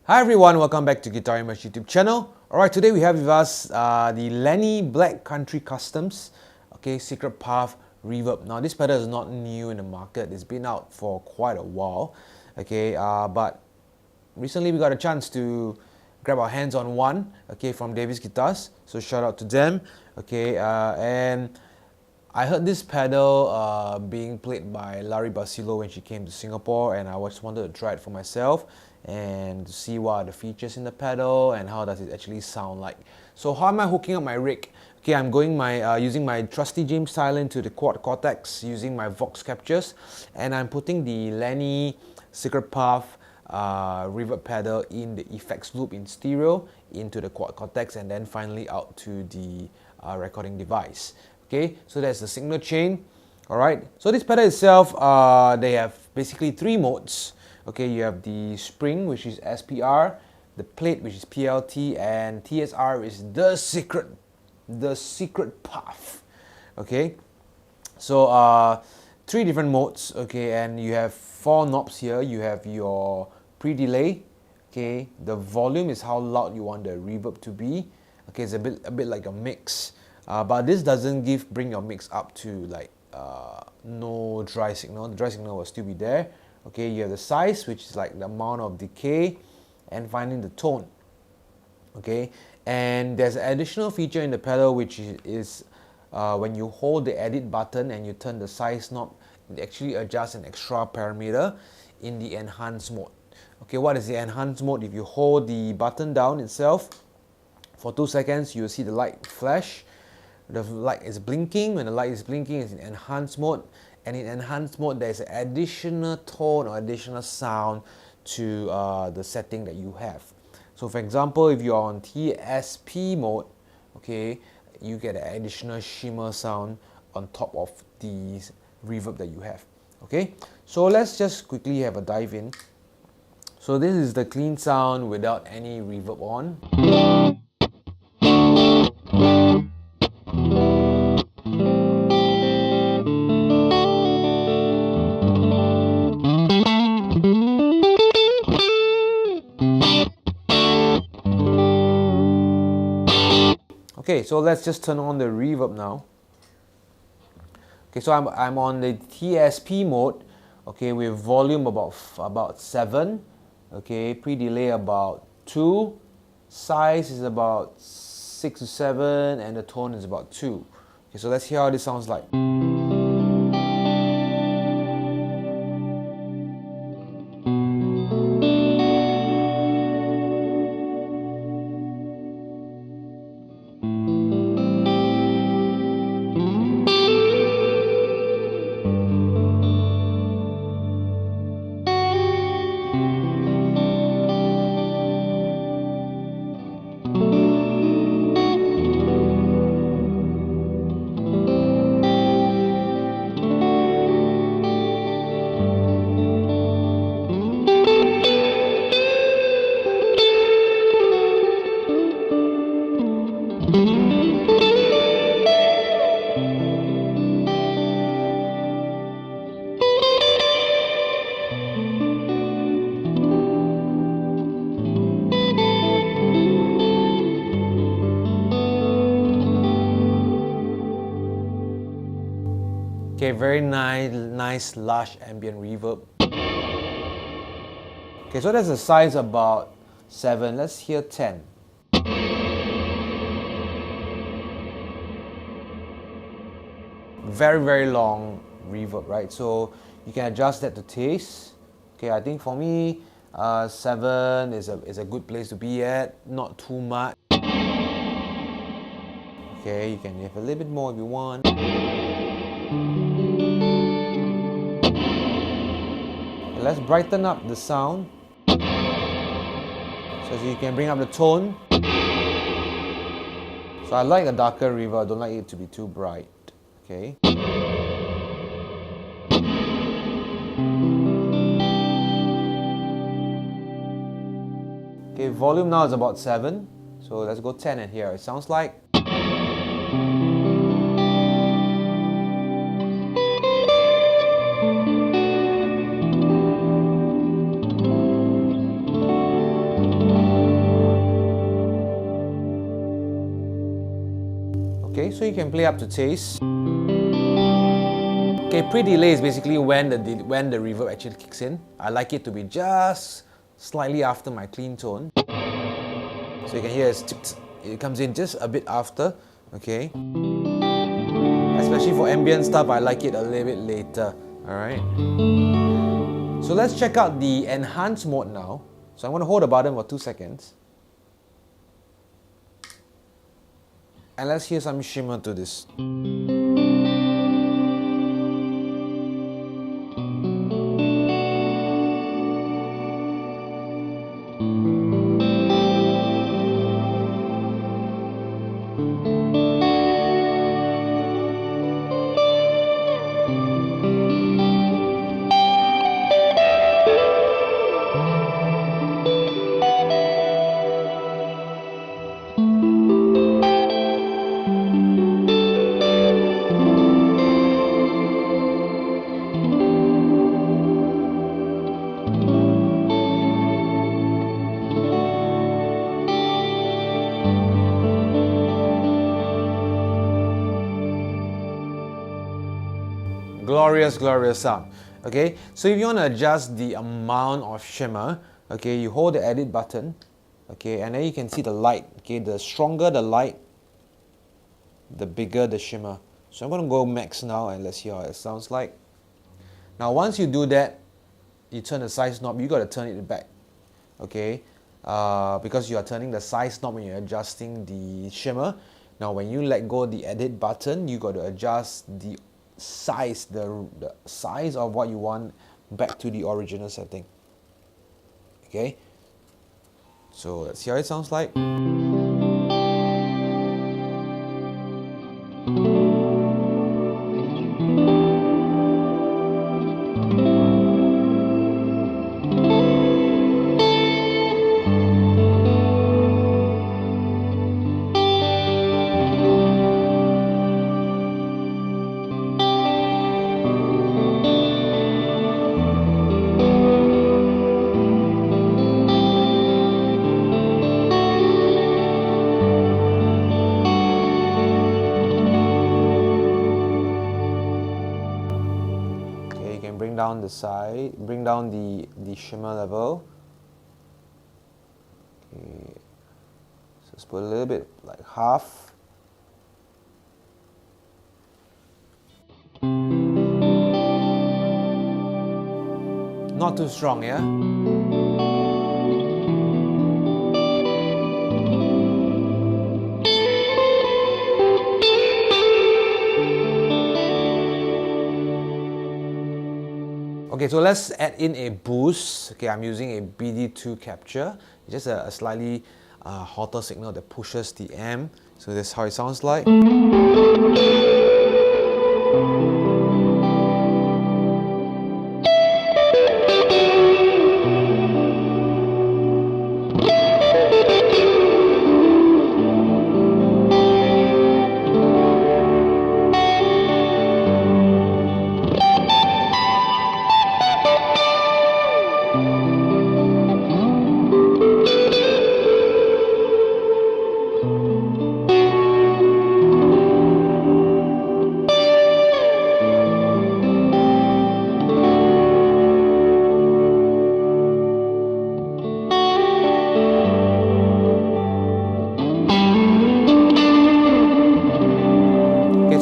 Hi everyone, welcome back to GuitarEmerge YouTube channel. Alright, today we have with us the Lenny Black Country Customs, Secret Path Reverb. Now this pedal is not new in the market, it's been out for quite a while, but recently we got a chance to grab our hands on one, from Davis Guitars, so shout out to them, and I heard this pedal being played by Larry Basilo when she came to Singapore, and I just wanted to try it for myself and to see what are the features in the pedal and how does it actually sound like. So how am I hooking up my rig? I'm going using my trusty James Silent to the quad Cortex using my Vox captures, and I'm putting the Lenny Secret Path reverb pedal in the effects loop in stereo into the quad Cortex, and then finally out to the recording device. So that's the signal chain. Alright, so this pedal itself, they have basically three modes. You have the spring, which is SPR, the plate, which is PLT, and TSR is the secret path. So three different modes. And you have four knobs here. You have your pre-delay. The volume is how loud you want the reverb to be. It's a bit like a mix. But this doesn't bring your mix up to like no dry signal. The dry signal will still be there. You have the size, which is like the amount of decay, and finding the tone. And there's an additional feature in the pedal, which is when you hold the edit button and you turn the size knob, it actually adjusts an extra parameter in the enhanced mode. What is the enhanced mode? If you hold the button down itself for 2 seconds, you'll see the light flash. The light is blinking. When the light is blinking, it's in enhanced mode. And in enhanced mode, there's an additional tone or additional sound to the setting that you have. So for example, if you're on TSP mode, you get an additional shimmer sound on top of the reverb that you have. So let's just quickly have a dive in. So this is the clean sound without any reverb on. So let's just turn on the reverb now. So I'm on the TSP mode, with volume about 7, pre-delay about 2, size is about 6 to 7, and the tone is about 2. So let's hear how this sounds like. Very nice lush ambient reverb. So that's a size about 7. Let's hear 10. Very long reverb, right? So you can adjust that to taste. I think for me, 7 is a good place to be at. Not too much. You can have a little bit more if you want. Let's brighten up the sound so you can bring up the tone. So I like a darker reverb, I don't like it to be too bright. Volume now is about 7, so let's go 10 and hear. It sounds like. Okay, so you can play up to taste. Okay, pre-delay is basically when the reverb actually kicks in. I like it to be just slightly after my clean tone. So you can hear it comes in just a bit after, okay? Especially for ambient stuff, I like it a little bit later, alright? So let's check out the enhanced mode now. So I'm going to hold the button for 2 seconds. And let's hear some shimmer to this. Glorious, glorious sound. Okay, so if you want to adjust the amount of shimmer, okay, you hold the edit button, okay, and then you can see the light. Okay, the stronger the light, the bigger the shimmer. So I'm going to go max now and let's hear how it sounds like. Now once you do that, you turn the size knob, you got to turn it back, okay, because you are turning the size knob when you're adjusting the shimmer. Now when you let go the edit button, you got to adjust the size, the size of what you want back to the original setting. Okay, so let's see how it sounds like. Bring down the side, bring down the shimmer level. Okay, so let's put a little bit, like half. Not too strong, yeah? Okay, so let's add in a boost. Okay, I'm using a BD2 capture. It's just a slightly hotter signal that pushes the amp. So that's how it sounds like.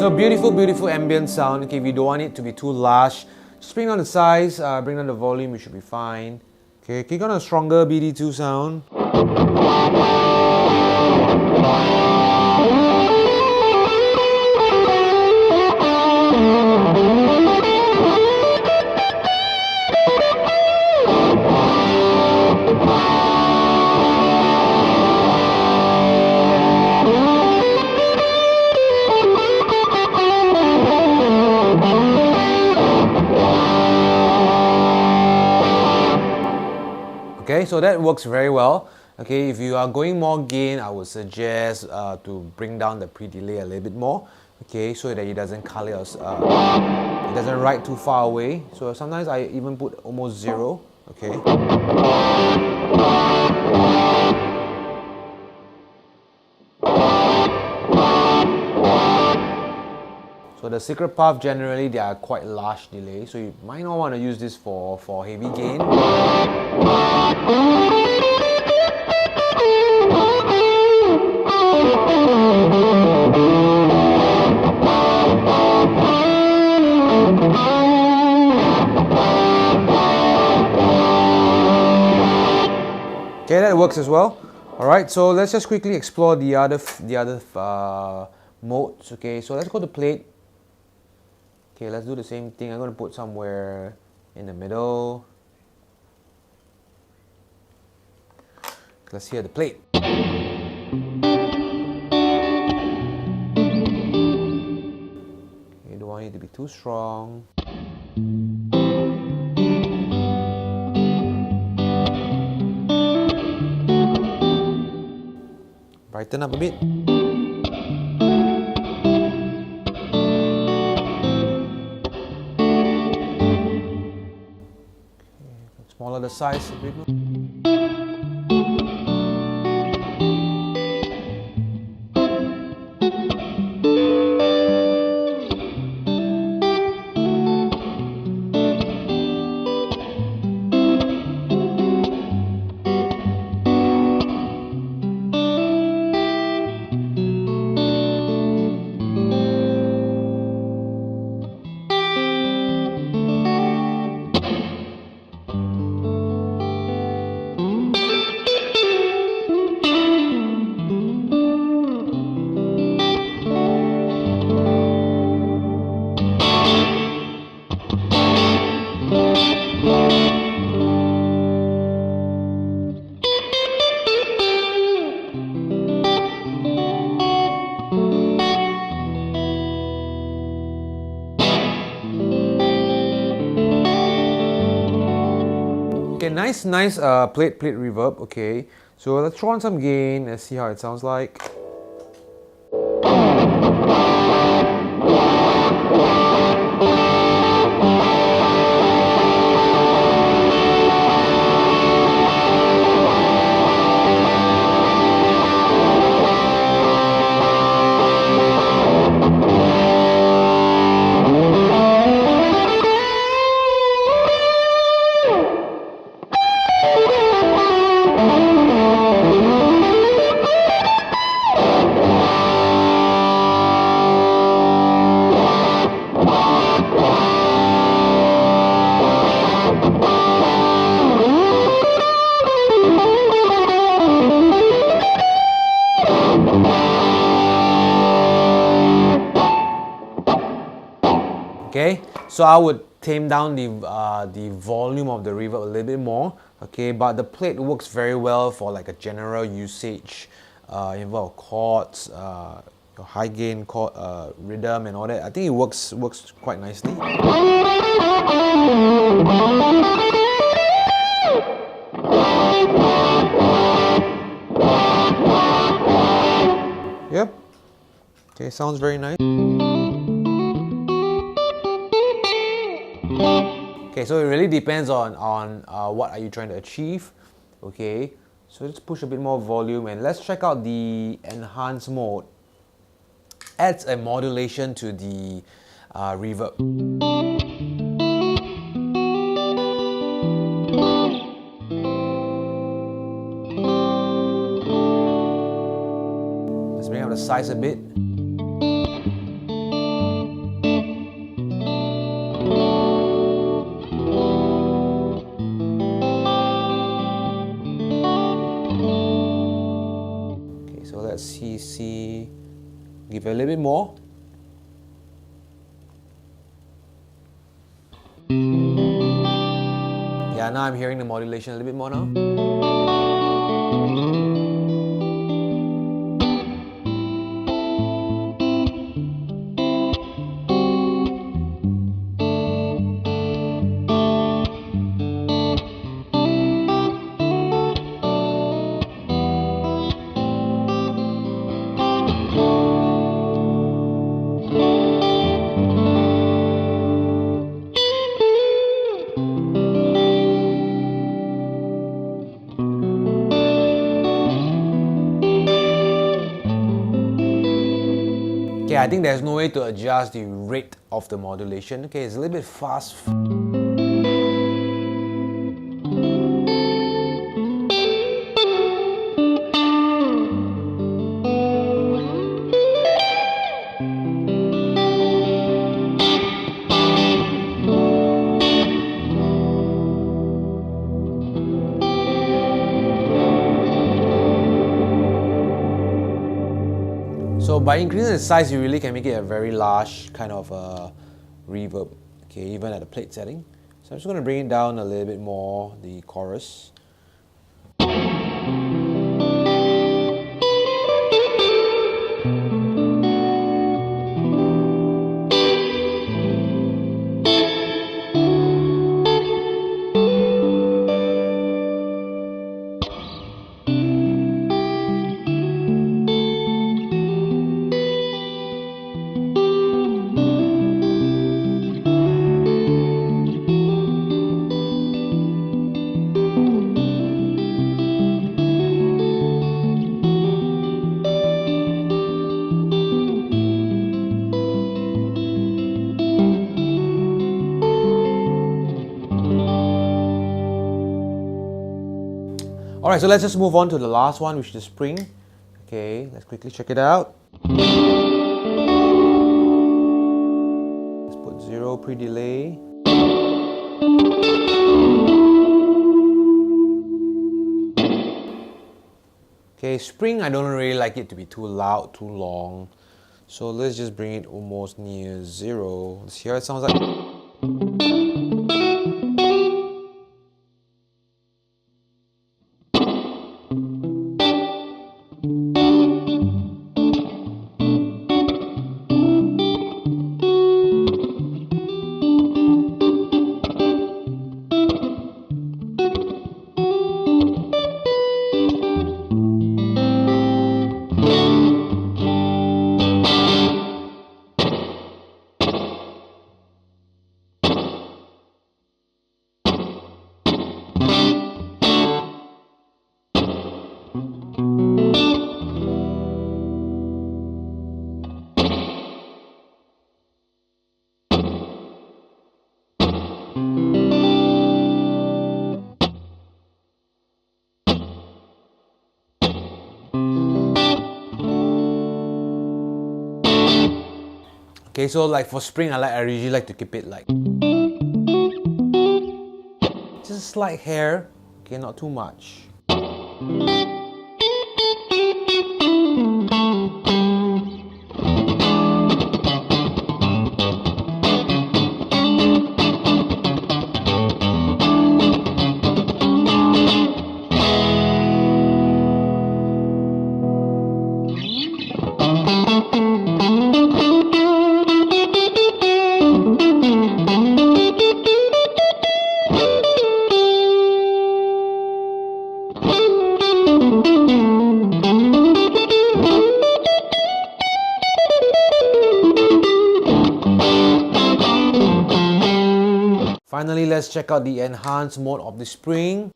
So beautiful, beautiful ambient sound. Okay, if you don't want it to be too lush, just bring down the size, bring down the volume, you should be fine. Okay, click on a stronger BD2 sound. Okay, so that works very well. Okay, if you are going more gain, I would suggest to bring down the pre-delay a little bit more. Okay, so that it doesn't color us, it doesn't ride too far away. So sometimes I even put almost 0. Okay. the secret path, generally they are quite large delay, so you might not want to use this for heavy gain. Okay, that works as well. All right, so let's just quickly explore the other modes. Okay, so let's go to plate. Okay, let's do the same thing. I'm going to put somewhere in the middle. Let's hear the plate. Okay, don't want it to be too strong. Brighten up a bit. Smaller the size a bit more. Okay, nice plate reverb. Okay, so let's throw on some gain and see how it sounds like. Okay, so I would tame down the volume of the reverb a little bit more. Okay, but the plate works very well for like a general usage, involve chords, your high gain chord, rhythm and all that. I think it works quite nicely. Yep. Okay, sounds very nice. Okay, so it really depends on what are you trying to achieve. Okay, so let's push a bit more volume and let's check out the enhanced mode. Adds a modulation to the reverb. Let's bring up the size a bit. Let's see, give it a little bit more. Yeah, now I'm hearing the modulation a little bit more now. Okay, I think there's no way to adjust the rate of the modulation. Okay, it's a little bit fast. So by increasing the size, you really can make it a very lush kind of reverb, okay, even at the plate setting. So I'm just going to bring it down a little bit more, the chorus. Alright, so let's just move on to the last one, which is the spring. Okay, let's quickly check it out. Let's put 0 pre-delay. Okay, spring, I don't really like it to be too loud, too long. So let's just bring it almost near 0. Let's hear how it sounds like. Okay, so like for spring, I usually like to keep it like just a slight hair. Okay, not too much. Finally, let's check out the enhanced mode of the spring.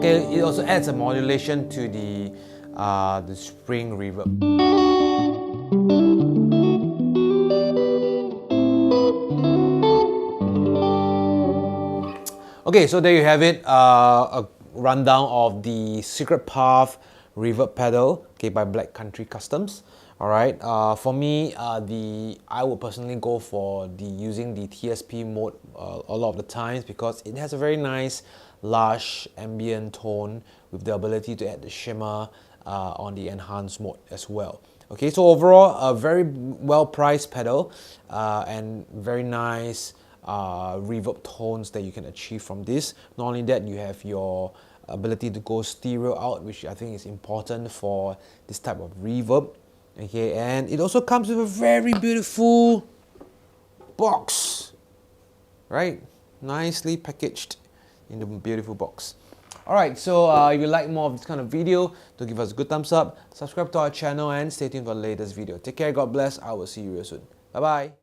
Okay, it also adds a modulation to the spring reverb. Okay, so there you have it, a rundown of the Secret Path reverb pedal, okay, by Black Country Customs. All right, for me, I would personally go for using the TSP mode a lot of the times because it has a very nice lush ambient tone with the ability to add the shimmer on the enhanced mode as well. Okay, so overall, a very well priced pedal and very nice reverb tones that you can achieve from this. Not only that, you have your ability to go stereo out, which I think is important for this type of reverb. Okay, and it also comes with a very beautiful box. right? Nicely packaged in the beautiful box. Alright, so if you like more of this kind of video, do give us a good thumbs up, subscribe to our channel, and stay tuned for the latest video. Take care, God bless, I will see you real soon. Bye bye.